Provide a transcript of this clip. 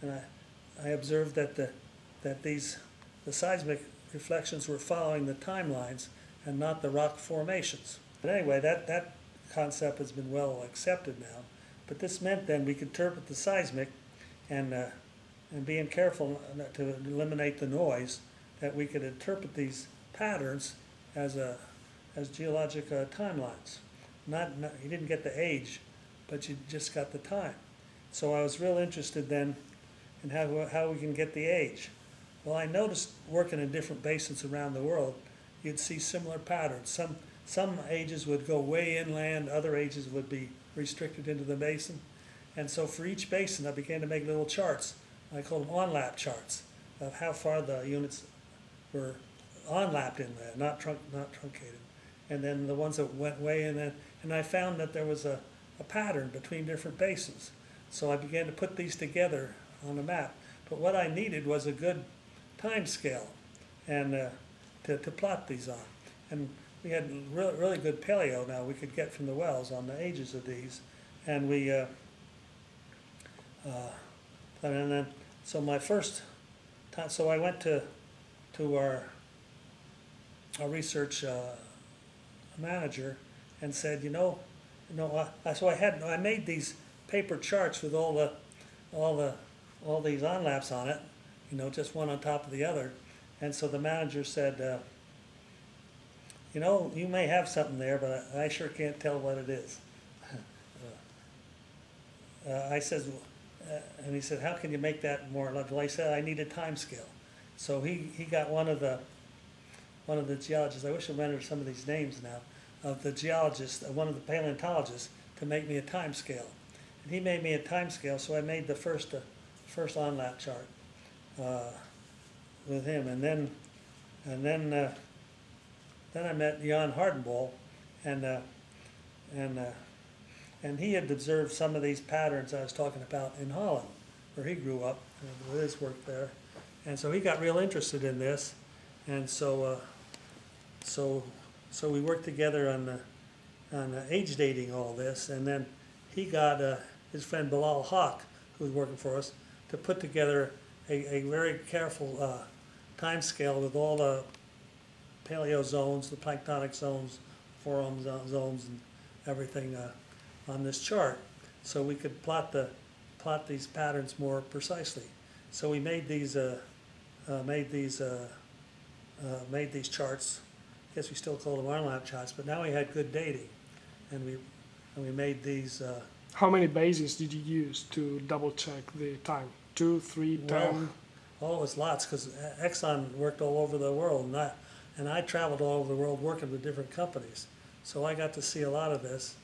and I observed that the seismic reflections were following the timelines and not the rock formations. But anyway, that concept has been well accepted now. But this meant then we could interpret the seismic and being careful to eliminate the noise, that we could interpret these patterns as geologic timelines. You didn't get the age, but you just got the time. So I was real interested then in how we can get the age. Well, I noticed working in different basins around the world, you'd see similar patterns. Some ages would go way inland, other ages would be restricted into the basin. And so for each basin, I began to make little charts. I call them onlap charts of how far the units were onlapped in there, not truncated. And then the ones that went way in, and I found that there was a pattern between different basins. So I began to put these together on a map. But what I needed was a good time scale and to plot these on. And we had really good paleo now we could get from the wells on the ages of these. And we, and then, so my first time, so I went to our research manager and said, so I made these paper charts with all these onlaps on it, just one on top of the other. And so the manager said, you may have something there, but I sure can't tell what it is. I said, and he said, how can you make that more legible? I said, I need a time scale. So he got one of the geologists, I wish I remembered some of these names now, of the geologists, one of the paleontologists, to make me a time scale. And he made me a time scale, so I made the first onlap chart with him. And then I met Jan Hardenbol, and he had observed some of these patterns I was talking about in Holland, where he grew up with his work there. And so he got real interested in this, and so we worked together on age dating all this, and then he got his friend Bilal Haq, who was working for us, to put together a very careful time scale with all the paleo zones, the planktonic zones, forum zones, and everything on this chart, so we could plot these patterns more precisely. So we made these charts. I guess we still call them onlap charts, but now we had good dating, and we made these. How many bases did you use to double check the time? 2, 3, 10? Well, it was lots, because Exxon worked all over the world, and I traveled all over the world working with different companies. So I got to see a lot of this.